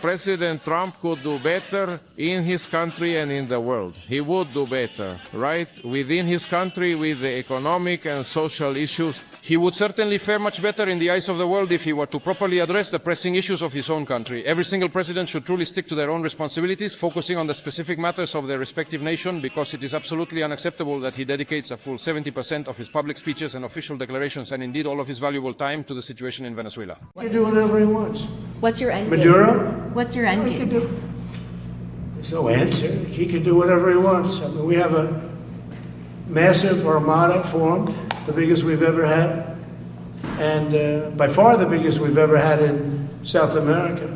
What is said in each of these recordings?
President Trump could do better in his country and in the world. He would do better, right? Within his country, with the economic and social issues. He would certainly fare much better in the eyes of the world if he were to properly address the pressing issues of his own country. Every single president should truly stick to their own responsibilities, focusing on the specific matters of their respective nation, because it is absolutely unacceptable that he dedicates a full 70% of his public speeches and official declarations, and indeed all of his valuable time, to the situation in Venezuela. He can do whatever he wants. What's your end game? Maduro? What's your end game? There's no answer. He can do whatever he wants. I mean, we have a massive armada formed, the biggest we've ever had, and by far the biggest we've ever had in South America.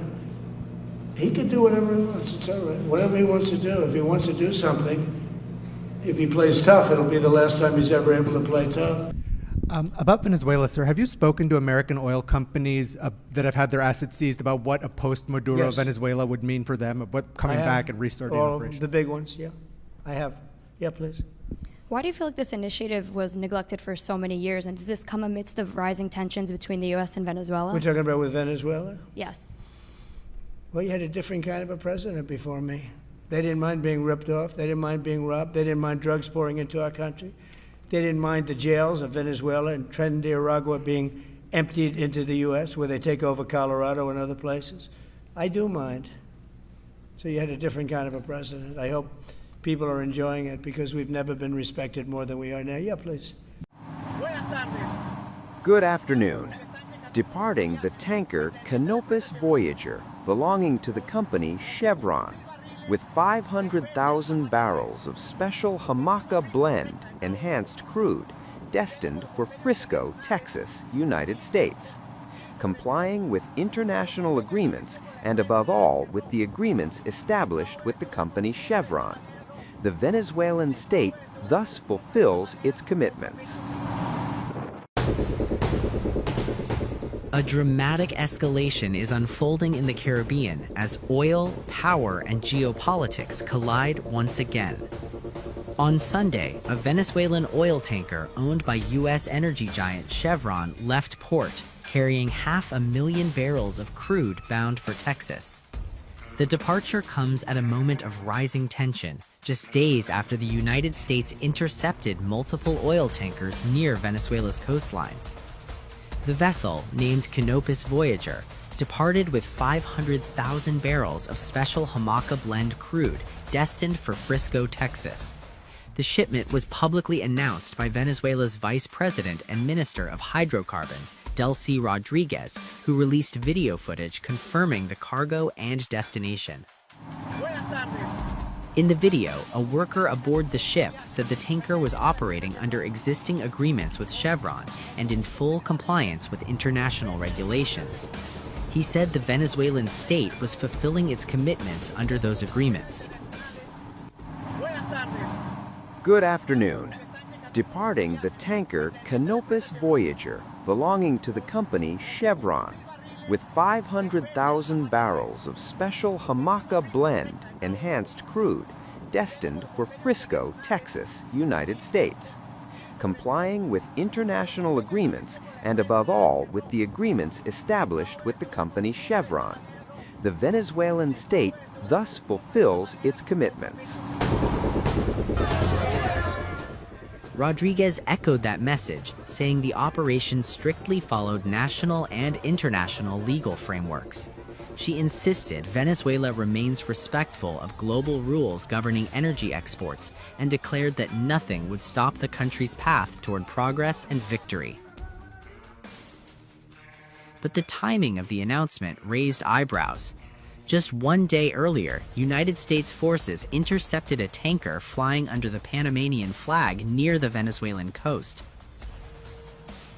He can do whatever he wants. It's all right. Whatever he wants to do. If he wants to do something, if he plays tough, it'll be the last time he's ever able to play tough. About Venezuela, sir, have you spoken to American oil companies that have had their assets seized about what a post-Maduro Venezuela would mean for them, what coming back and restarting operations? The big ones, yeah. I have. Yeah, please. Why do you feel like this initiative was neglected for so many years, and does this come amidst the rising tensions between the U.S. and Venezuela? We're talking about with Venezuela? Yes. Well, you had a different kind of a president before me. They didn't mind being ripped off. They didn't mind being robbed. They didn't mind drugs pouring into our country. They didn't mind the jails of Venezuela and Trinidad being emptied into the U.S., where they take over Colorado and other places. I do mind. So you had a different kind of a president. I hope people are enjoying it, because we've never been respected more than we are now. Yeah, please. Good afternoon. Departing the tanker Canopus Voyager, belonging to the company Chevron, with 500,000 barrels of special Jamaica blend enhanced crude destined for Frisco, Texas, United States, complying with international agreements and above all with the agreements established with the company Chevron. The Venezuelan state thus fulfills its commitments. A dramatic escalation is unfolding in the Caribbean as oil, power, and geopolitics collide once again. On Sunday, a Venezuelan oil tanker owned by U.S. energy giant Chevron left port, carrying 500,000 barrels of crude bound for Texas. The departure comes at a moment of rising tension, just days after the United States intercepted multiple oil tankers near Venezuela's coastline. The vessel, named Canopus Voyager, departed with 500,000 barrels of special Jamaica blend crude destined for Frisco, Texas. The shipment was publicly announced by Venezuela's Vice President and Minister of Hydrocarbons, Delcy Rodriguez, who released video footage confirming the cargo and destination. In the video, a worker aboard the ship said the tanker was operating under existing agreements with Chevron and in full compliance with international regulations. He said the Venezuelan state was fulfilling its commitments under those agreements. Good afternoon. Departing the tanker Canopus Voyager, belonging to the company Chevron, with 500,000 barrels of special Jamaica blend enhanced crude destined for Frisco, Texas, United States, complying with international agreements and above all with the agreements established with the company Chevron. The Venezuelan state thus fulfills its commitments. Rodriguez echoed that message, saying the operation strictly followed national and international legal frameworks. She insisted Venezuela remains respectful of global rules governing energy exports and declared that nothing would stop the country's path toward progress and victory. But the timing of the announcement raised eyebrows. Just one day earlier, United States forces intercepted a tanker flying under the Panamanian flag near the Venezuelan coast.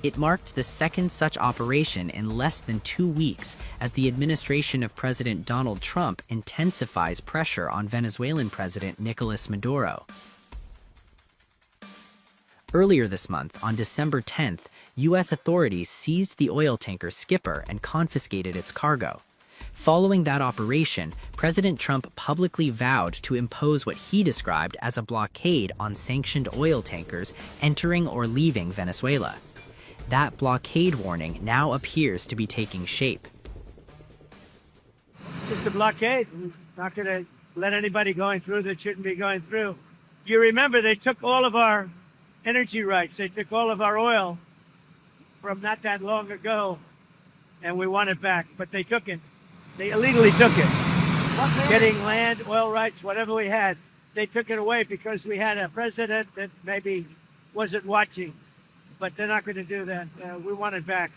It marked the second such operation in less than 2 weeks as the administration of President Donald Trump intensifies pressure on Venezuelan President Nicolas Maduro. Earlier this month, on December 10th, U.S. authorities seized the oil tanker Skipper and confiscated its cargo. Following that operation, President Trump publicly vowed to impose what he described as a blockade on sanctioned oil tankers entering or leaving Venezuela. That blockade warning now appears to be taking shape. Just a blockade. We're not going to let anybody going through that shouldn't be going through. You remember they took all of our energy rights. They took all of our oil from not that long ago, and we want it back. But they took it. They illegally took it. Getting land, oil rights, whatever we had, they took it away because we had a president that maybe wasn't watching. But they're not going to do that. We want it back.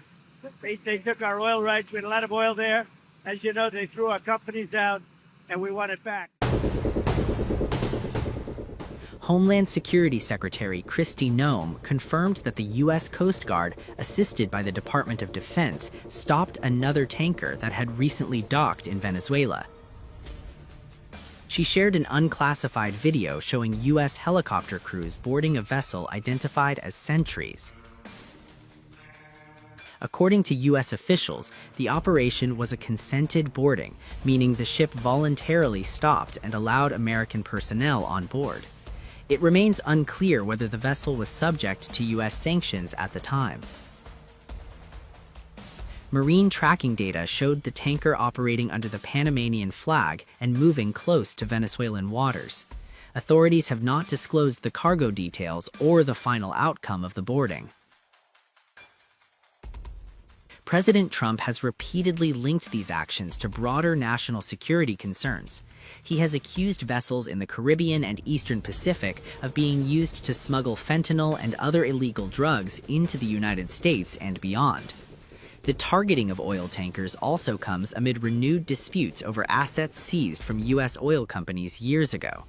They took our oil rights. We had a lot of oil there. As you know, they threw our companies out, and we want it back. Homeland Security Secretary Kristi Noem confirmed that the U.S. Coast Guard, assisted by the Department of Defense, stopped another tanker that had recently docked in Venezuela. She shared an unclassified video showing U.S. helicopter crews boarding a vessel identified as sentries. According to U.S. officials, the operation was a consented boarding, meaning the ship voluntarily stopped and allowed American personnel on board. It remains unclear whether the vessel was subject to U.S. sanctions at the time. Marine tracking data showed the tanker operating under the Panamanian flag and moving close to Venezuelan waters. Authorities have not disclosed the cargo details or the final outcome of the boarding. President Trump has repeatedly linked these actions to broader national security concerns. He has accused vessels in the Caribbean and Eastern Pacific of being used to smuggle fentanyl and other illegal drugs into the United States and beyond. The targeting of oil tankers also comes amid renewed disputes over assets seized from U.S. oil companies years ago.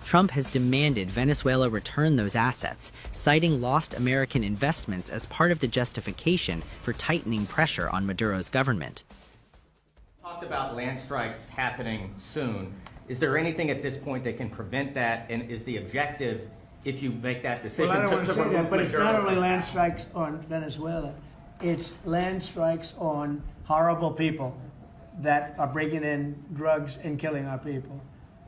Trump has demanded Venezuela return those assets, citing lost American investments as part of the justification for tightening pressure on Maduro's government. Talked about land strikes happening soon. Is there anything at this point that can prevent that? And is the objective, if you make that decision, Well, I don't want to say remove that, but it's Maduro? not only land strikes on Venezuela. It's land strikes on horrible people that are bringing in drugs and killing our people.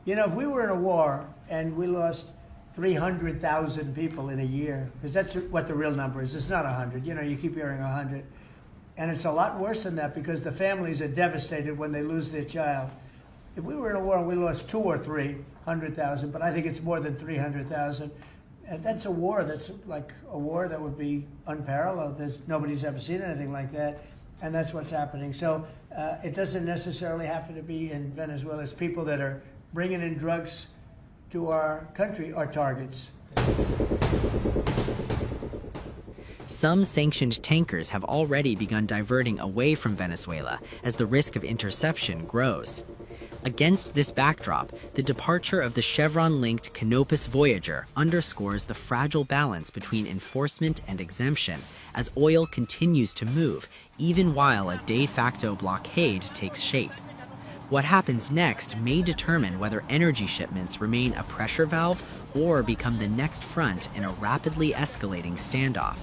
You know, if we were in a war and we lost 300,000 people in a year, because that's what the real number is. It's not 100. You know, you keep hearing 100. And it's a lot worse than that because the families are devastated when they lose their child. If we were in a war and we lost 2 or 300,000, but I think it's more than 300,000, and that's a war that's like a war that would be unparalleled. Nobody's ever seen anything like that, and that's what's happening. So it doesn't necessarily have to be in Venezuela. It's people that are bringing in drugs to our country are targets. Some sanctioned tankers have already begun diverting away from Venezuela as the risk of interception grows. Against this backdrop, the departure of the Chevron-linked Canopus Voyager underscores the fragile balance between enforcement and exemption as oil continues to move, even while a de facto blockade takes shape. What happens next may determine whether energy shipments remain a pressure valve or become the next front in a rapidly escalating standoff.